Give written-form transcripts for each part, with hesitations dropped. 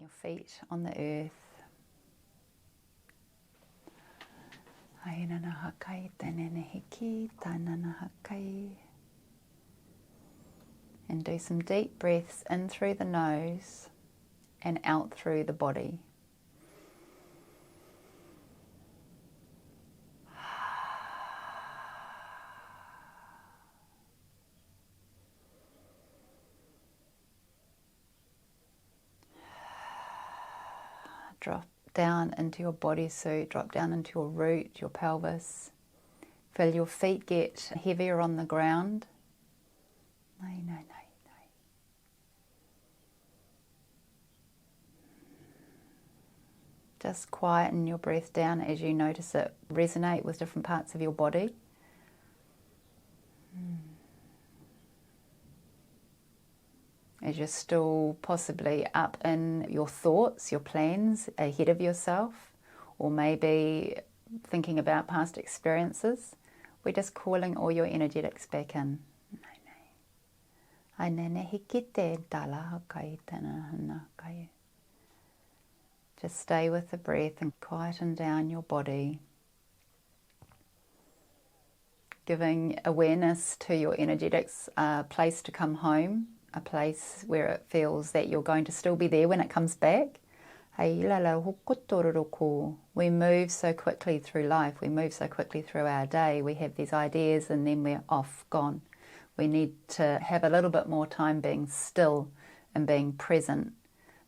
your feet on the earth. And do some deep breaths in through the nose and out through the body. Drop down into your bodysuit, drop down into your root, your pelvis. Feel your feet get heavier on the ground. Just quieten your breath down as you notice it resonate with different parts of your body. As you're still possibly up in your thoughts, your plans ahead of yourself, or maybe thinking about past experiences, we're just calling all your energetics back in. Just stay with the breath and quieten down your body, giving awareness to your energetics, a place to come home, a place where it feels that you're going to still be there when it comes back. We move so quickly through life, we move so quickly through our day, we have these ideas and then we're off, gone. We need to have a little bit more time being still and being present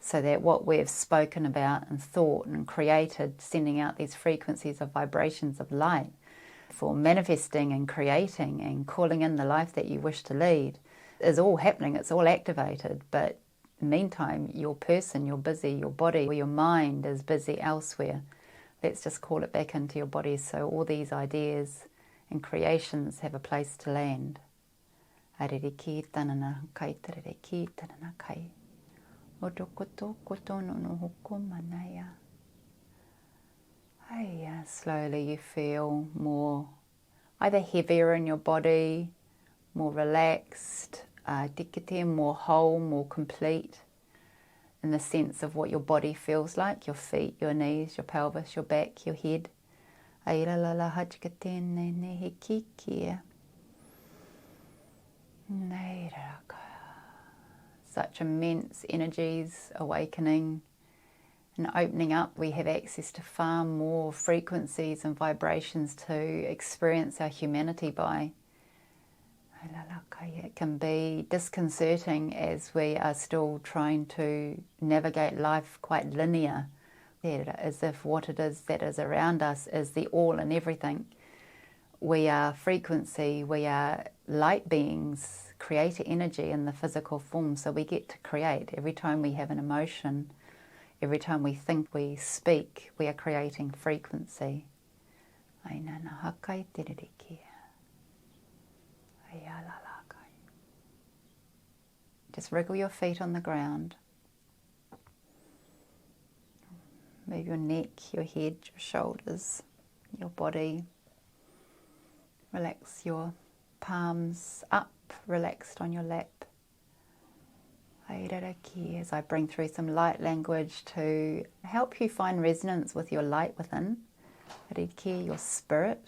so that what we've spoken about and thought and created, sending out these frequencies of vibrations of light for manifesting and creating and calling in the life that you wish to lead, is all happening, it's all activated, but in the meantime, your person, you're busy, your body or your mind is busy elsewhere. Let's just call it back into your body so all these ideas and creations have a place to land. Slowly you feel more either heavier in your body, more relaxed, more whole, more complete in the sense of what your body feels like, your feet, your knees, your pelvis, your back, your head. Such immense energies awakening and opening up. We have access to far more frequencies and vibrations to experience our humanity by. It can be disconcerting as we are still trying to navigate life quite linear, as if what it is that is around us is the all and everything. We are frequency, we are light beings, creator energy in the physical form, so we get to create. Every time we have an emotion, every time we think, we speak, we are creating frequency. Just wriggle your feet on the ground. Move your neck, your head, your shoulders, your body. Relax your palms up, relaxed on your lap. As I bring through some light language to help you find resonance with your light within. Your spirit.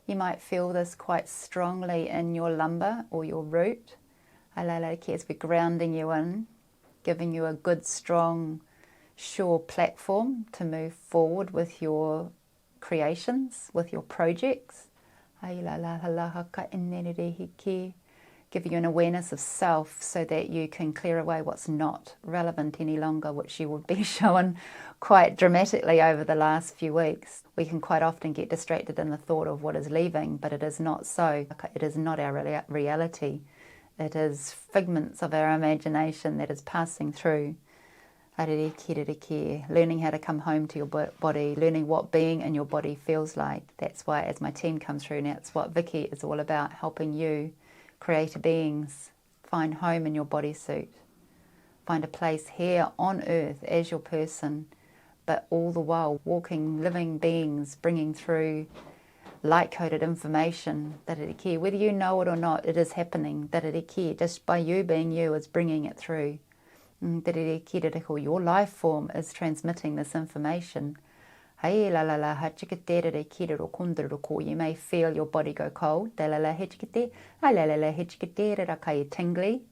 You might feel this quite strongly in your lumbar or your root. As we're grounding you in, giving you a good, strong, sure platform to move forward with your creations, with your projects. Giving you an awareness of self so that you can clear away what's not relevant any longer, which you would be shown quite dramatically over the last few weeks. We can quite often get distracted in the thought of what is leaving, but it is not so. It is not our reality. It is figments of our imagination that is passing through. Learning how to come home to your body, learning what being in your body feels like. That's why as my team comes through now, it's what Vicki is all about, helping you creator beings Find home in your bodysuit. Find a place here on earth as your person, but all the while walking, living beings, bringing through light-coded information. Whether you know it or not, it is happening. Just by you being you, is bringing it through. Your life form is transmitting this information. You may feel your body go cold, tingly,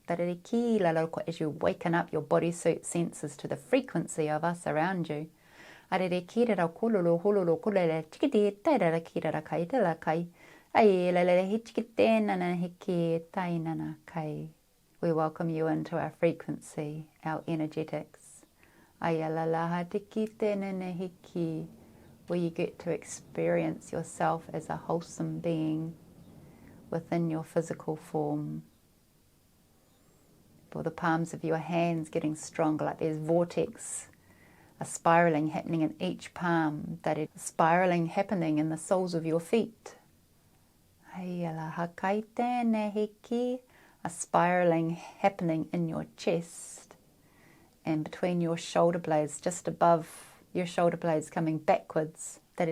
as you waken up your bodysuit senses to the frequency of us around you. We welcome you into our frequency, our energetics. Where you get to experience yourself as a wholesome being within your physical form. Feel the palms of your hands getting stronger, like there's vortex, a spiraling happening in each palm, that is spiraling happening in the soles of your feet. A spiraling happening in your chest and between your shoulder blades, just above your shoulder blades coming backwards. An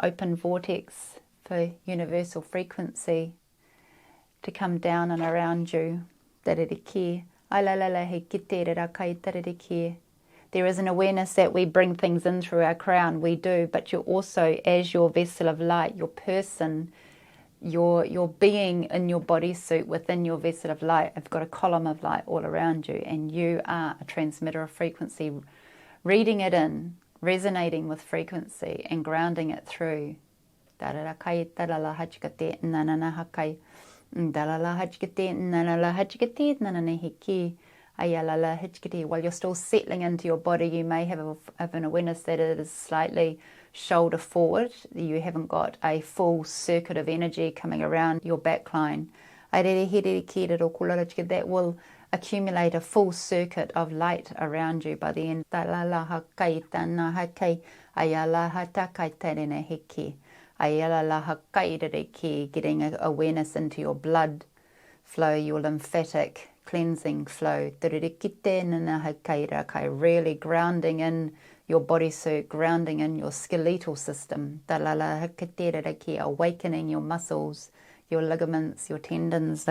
open vortex for universal frequency to come down and around you. There is an awareness that we bring things in through our crown, we do, but you're also, as your vessel of light, your person, your being in your bodysuit within your vessel of light, have got a column of light all around you, and you are a transmitter of frequency, reading it in, resonating with frequency and grounding it through. While you're still settling into your body, you may have an awareness that it is slightly shoulder forward. You haven't got a full circuit of energy coming around your backline. That will accumulate a full circuit of light around you by the end. Getting awareness into your blood flow, your lymphatic cleansing flow. Really grounding in your bodysuit, grounding in your skeletal system. Awakening your muscles, your ligaments, your tendons.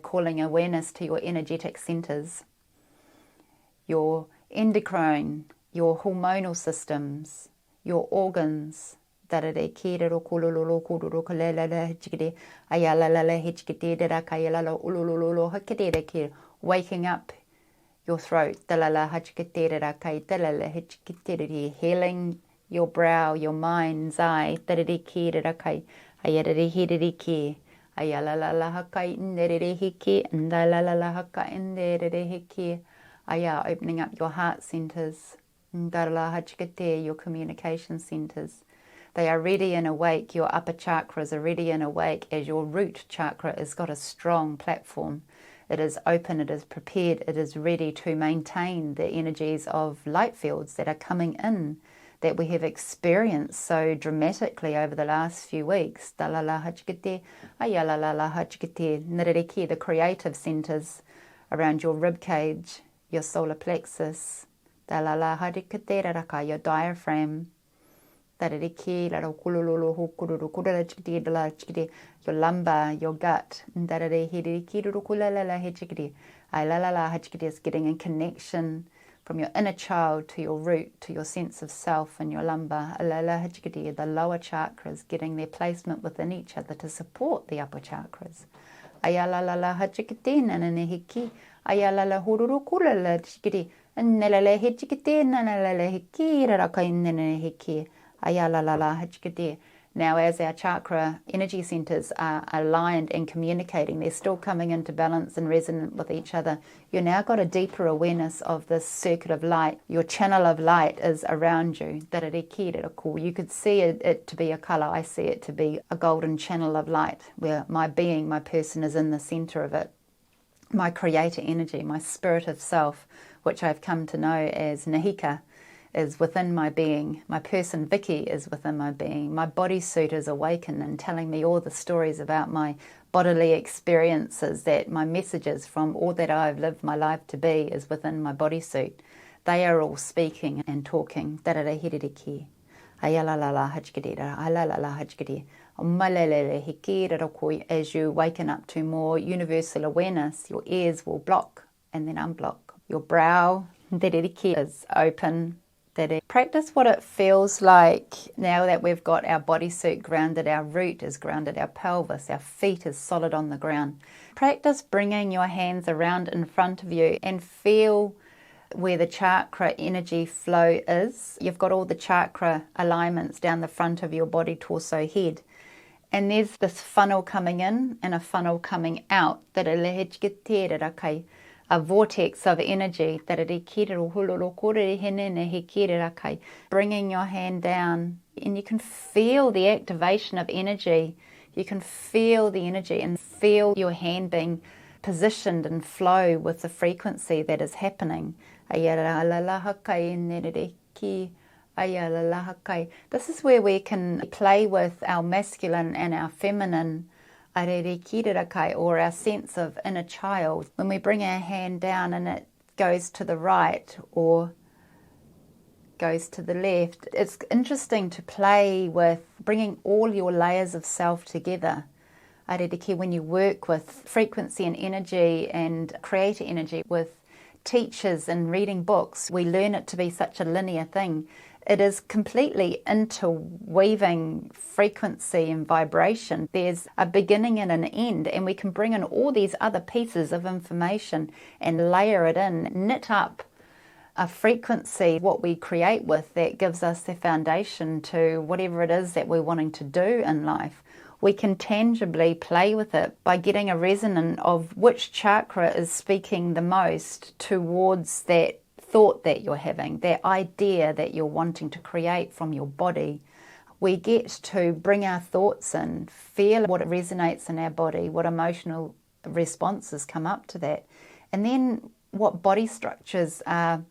Calling awareness to your energetic centers, your endocrine, your hormonal systems, your organs. Waking up your throat, healing your brow, your mind's eye, opening up your heart centers, your communication centers. They are ready and awake. Your upper chakras are ready and awake as your root chakra has got a strong platform. It is open, it is prepared, it is ready to maintain the energies of light fields that are coming in, that we have experienced so dramatically over the last few weeks. The creative centers around your rib cage, your solar plexus, your diaphragm, your lumbar, your gut, is getting in connection from your inner child to your root, to your sense of self and your lumbar. The lower chakras getting their placement within each other to support the upper chakras. Now, as our chakra energy centers are aligned and communicating, they're still coming into balance and resonant with each other. You've now got a deeper awareness of this circuit of light. Your channel of light is around you. You could see it to be a color. I see it to be a golden channel of light where my being, my person is in the center of it. My creator energy, my spirit of self, which I've come to know as Nahika, is within my being. My person Vicki is within my being. My bodysuit is awaken and telling me all the stories about my bodily experiences, that my messages from all that I've lived my life to be is within my bodysuit. They are all speaking and talking. As you waken up to more universal awareness, your ears will block and then unblock. Your brow is open. Practice what it feels like now that we've got our bodysuit grounded, our root is grounded, our pelvis, our feet is solid on the ground. Practice bringing your hands around in front of you and feel where the chakra energy flow is. You've got all the chakra alignments down the front of your body, torso, head. And there's this funnel coming in and a funnel coming out. A vortex of energy. Bringing your hand down, and you can feel the activation of energy. You can feel the energy and feel your hand being positioned and flow with the frequency that is happening. This is where we can play with our masculine and our feminine, or our sense of inner child. When we bring our hand down and it goes to the right or goes to the left, it's interesting to play with bringing all your layers of self together. When you work with frequency and energy and creator energy with teachers and reading books, we learn it to be such a linear thing. It is completely interweaving frequency and vibration. There's a beginning and an end, and we can bring in all these other pieces of information and layer it in, knit up a frequency, what we create with, that gives us the foundation to whatever it is that we're wanting to do in life. We can tangibly play with it by getting a resonance of which chakra is speaking the most towards that thought that you're having, that idea that you're wanting to create from your body. We get to bring our thoughts in, feel what resonates in our body, what emotional responses come up to that, and then what body structures are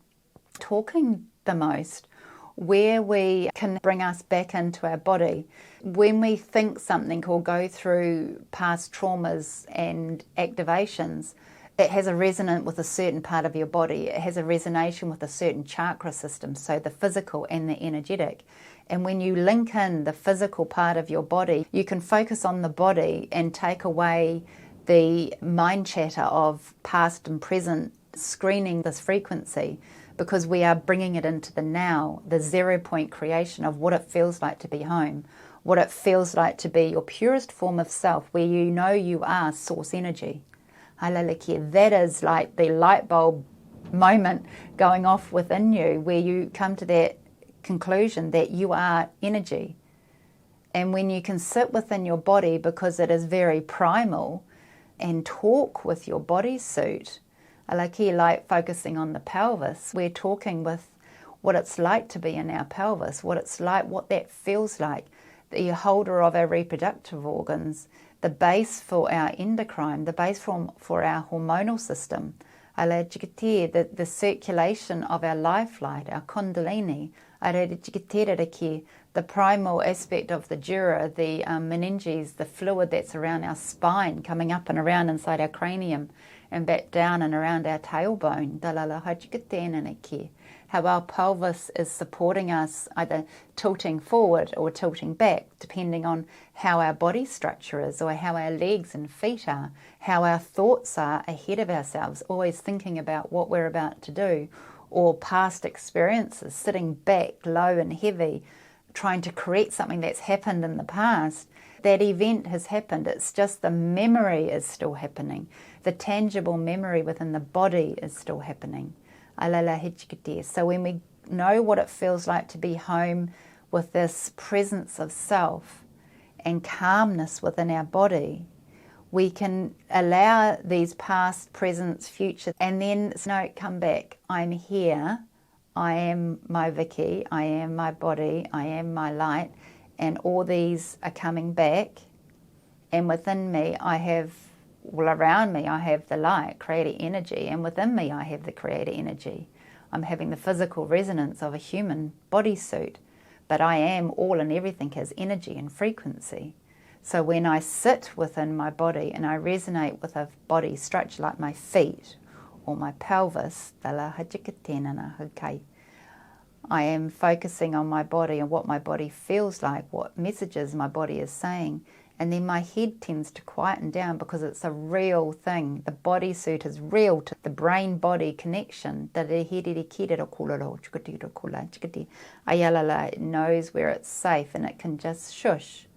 talking the most, where we can bring us back into our body. When we think something or go through past traumas and activations, it has a resonance with a certain part of your body. It has a resonance with a certain chakra system, so the physical and the energetic. And when you link in the physical part of your body, you can focus on the body and take away the mind chatter of past and present, screening this frequency, because we are bringing it into the now, the 0 point creation of what it feels like to be home, what it feels like to be your purest form of self, where you know you are source energy. That is like the light bulb moment going off within you, where you come to that conclusion that you are energy. And when you can sit within your body, because it is very primal, and talk with your bodysuit, like focusing on the pelvis, we're talking with what it's like to be in our pelvis, what it's like, what that feels like, the holder of our reproductive organs, the base for our endocrine, the base for our hormonal system, the circulation of our life light, our kundalini, the primal aspect of the dura, the meninges, the fluid that's around our spine, coming up and around inside our cranium and back down and around our tailbone, how our pelvis is supporting us, either tilting forward or tilting back, depending on how our body structure is, or how our legs and feet are, how our thoughts are ahead of ourselves, always thinking about what we're about to do, or past experiences, sitting back low and heavy, trying to correct something that's happened in the past. That event has happened, it's just the memory is still happening. The tangible memory within the body is still happening. So when we know what it feels like to be home with this presence of self and calmness within our body, we can allow these past, presents, future, and then come back. I'm here, I am my Vicki, I am my body, I am my light, and all these are coming back, and within me I have all around me I have the light, creator energy, and within me I have the creator energy. I'm having the physical resonance of a human bodysuit, but I am all and everything as energy and frequency. So when I sit within my body and I resonate with a body structure like my feet or my pelvis, I am focusing on my body and what my body feels like, what messages my body is saying, and then my head tends to quieten down because it's a real thing. The bodysuit is real to the brain-body connection. It knows where it's safe and it can just shush.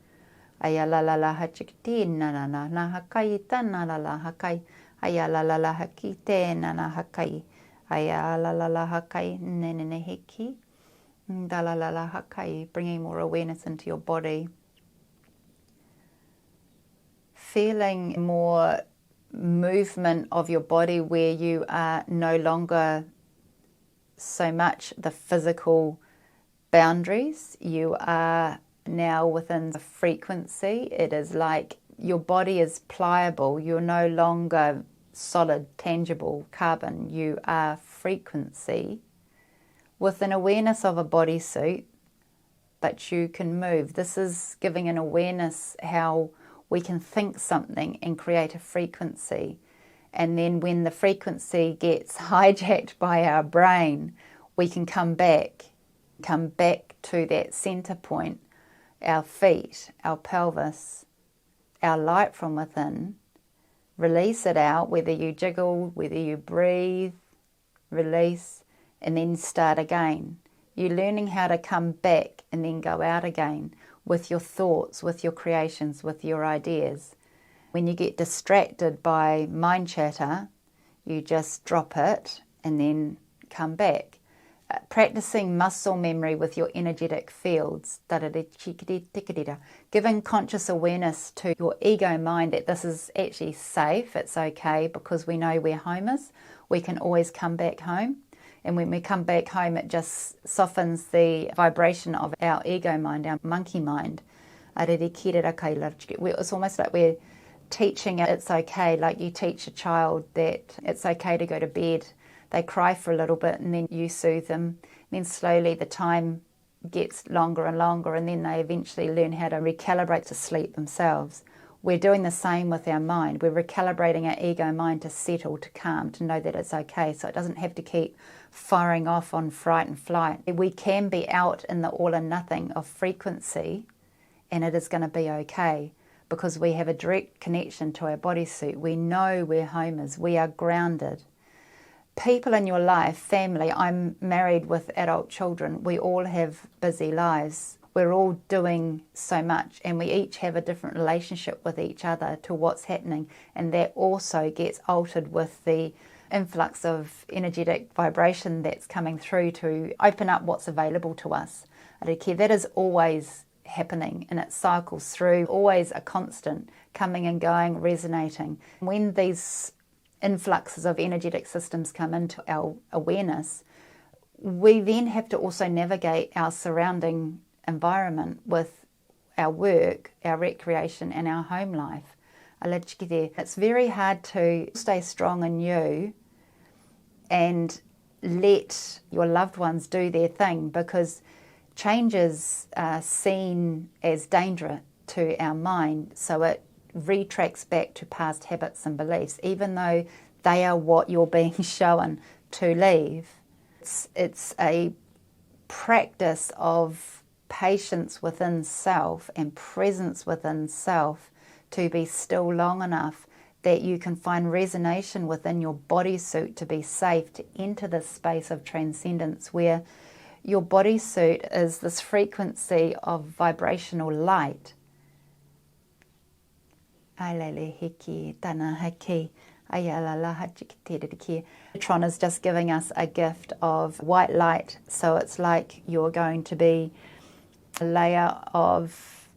Bringing more awareness into your body. Feeling more movement of your body where you are no longer so much the physical boundaries. You are now within the frequency. It is like your body is pliable. You're no longer solid, tangible carbon. You are frequency with an awareness of a bodysuit, but you can move. This is giving an awareness how we can think something and create a frequency. And then when the frequency gets hijacked by our brain, we can come back to that center point, our feet, our pelvis, our light from within, release it out, whether you jiggle, whether you breathe, release, and then start again. You're learning how to come back and then go out again with your thoughts, with your creations, with your ideas. When you get distracted by mind chatter, you just drop it and then come back. Practicing muscle memory with your energetic fields, giving conscious awareness to your ego mind that this is actually safe, it's okay, because we know where home is. We can always come back home. And when we come back home, it just softens the vibration of our ego mind, our monkey mind. It's almost like we're teaching it it's okay, like you teach a child that it's okay to go to bed. They cry for a little bit and then you soothe them. And then slowly the time gets longer and longer, and then they eventually learn how to recalibrate to sleep themselves. We're doing the same with our mind. We're recalibrating our ego mind to settle, to calm, to know that it's okay, so it doesn't have to keep firing off on fright and flight. We can be out in the all and nothing of frequency, and it is going to be okay because we have a direct connection to our bodysuit. We know where home is. We are grounded. People in your life, family, I'm married with adult children. We all have busy lives. We're all doing so much, and we each have a different relationship with each other to what's happening, and that also gets altered with the influx of energetic vibration that's coming through to open up what's available to us. That is always happening, and it cycles through, always a constant, coming and going, resonating. When these influxes of energetic systems come into our awareness, we then have to also navigate our surrounding environment with our work, our recreation, and our home life. It's very hard to stay strong in you and let your loved ones do their thing, because changes are seen as danger to our mind, so it retracts back to past habits and beliefs, even though they are what you're being shown to leave. It's a practice of patience within self and presence within self to be still long enough that you can find resonation within your bodysuit to be safe to enter this space of transcendence where your bodysuit is this frequency of vibrational light. Metatron is just giving us a gift of white light, so it's like you're going to be a layer of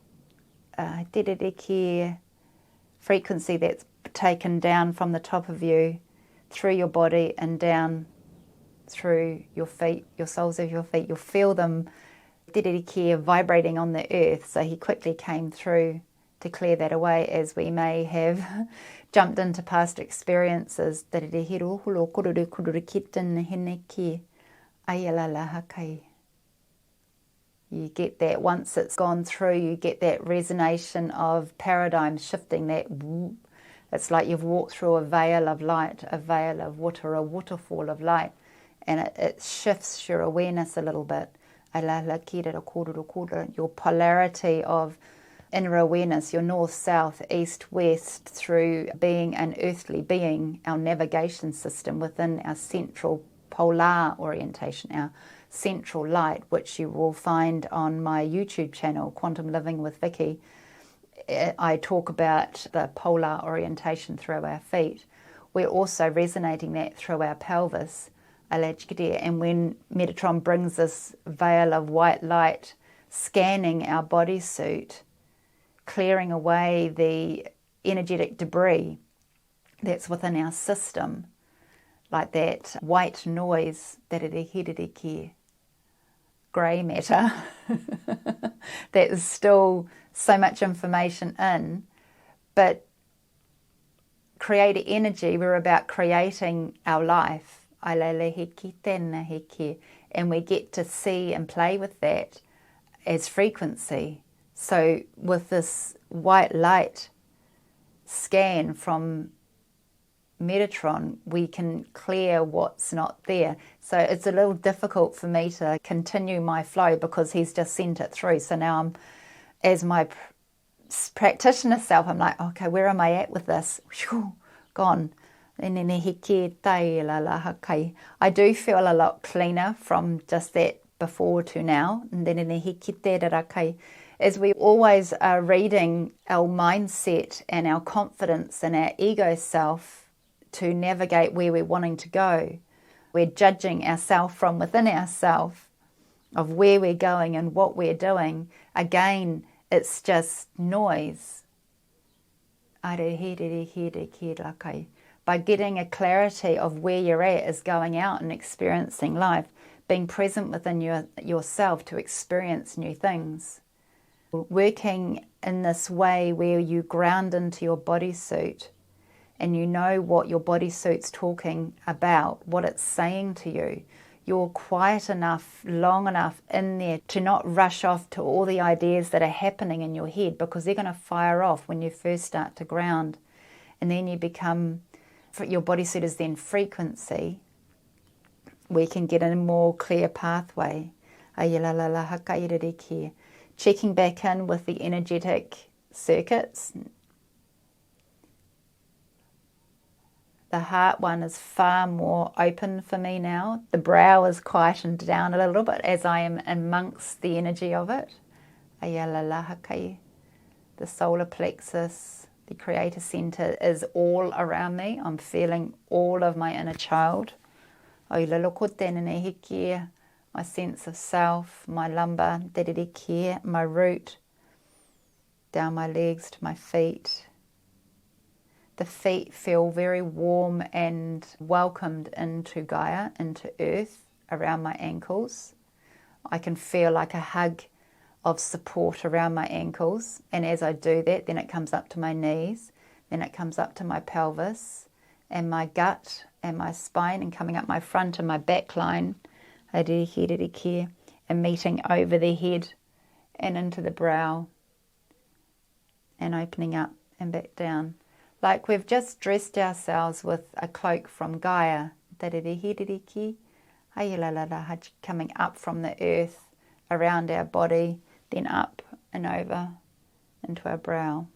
frequency that's taken down from the top of you, through your body and down through your feet, your soles of your feet. You'll feel them vibrating on the earth, so he quickly came through to clear that away, as we may have jumped into past experiences. You get that once it's gone through, you get that resonation of paradigm shifting, that it's like you've walked through a veil of light, a veil of water, a waterfall of light, and it shifts your awareness a little bit. Your polarity of inner awareness, your north, south, east, west, through being an earthly being, our navigation system within our central polar orientation, our central light, which you will find on my YouTube channel, Quantum Living with Vicki. I talk about the polar orientation through our feet. We're also resonating that through our pelvis. And when Metatron brings this veil of white light, scanning our bodysuit, clearing away the energetic debris that's within our system, like that white noise, grey matter, there's still so much information in, but creative energy, we're about creating our life, and we get to see and play with that as frequency. So with this white light scan from Metatron, we can clear what's not there. So it's a little difficult for me to continue my flow because he's just sent it through. So now I'm, as my practitioner self, I'm like, okay, where am I at with this? Gone. I do feel a lot cleaner from just that before to now. As we always are reading our mindset and our confidence and our ego self to navigate where we're wanting to go. We're judging ourselves from within ourselves of where we're going and what we're doing. Again, it's just noise. By getting a clarity of where you're at is going out and experiencing life, being present within yourself to experience new things. Working in this way where you ground into your bodysuit and you know what your bodysuit's talking about, what it's saying to you. You're quiet enough, long enough in there to not rush off to all the ideas that are happening in your head, because they're going to fire off when you first start to ground. And then you become, your bodysuit is then frequency. We can get a more clear pathway. Checking back in with the energetic circuits. The heart one is far more open for me now. The brow is quietened down a little bit as I am amongst the energy of it. The solar plexus, the creator center is all around me. I'm feeling all of my inner child. My sense of self, my lumbar, my root, down my legs to my feet. The feet feel very warm and welcomed into Gaia, into Earth, around my ankles. I can feel like a hug of support around my ankles. And as I do that, then it comes up to my knees, then it comes up to my pelvis and my gut and my spine, and coming up my front and my back line, and meeting over the head and into the brow and opening up and back down. Like we've just dressed ourselves with a cloak from Gaia, coming up from the earth, around our body, then up and over into our brow.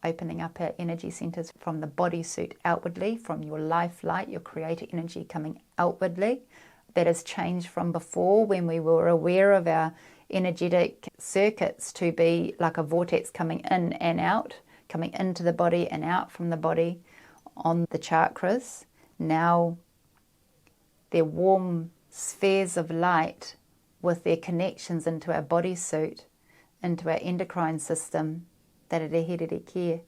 Opening up our energy centers from the bodysuit outwardly, from your life light, your creator energy coming outwardly. That has changed from before when we were aware of our energetic circuits to be like a vortex coming in and out, coming into the body and out from the body on the chakras. Now they're warm spheres of light with their connections into our bodysuit, into our endocrine system, to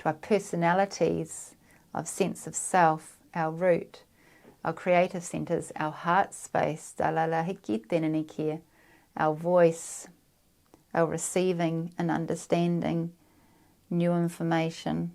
our personalities of sense of self, our root, Our creative centers, our heart space, our voice, our receiving and understanding new information.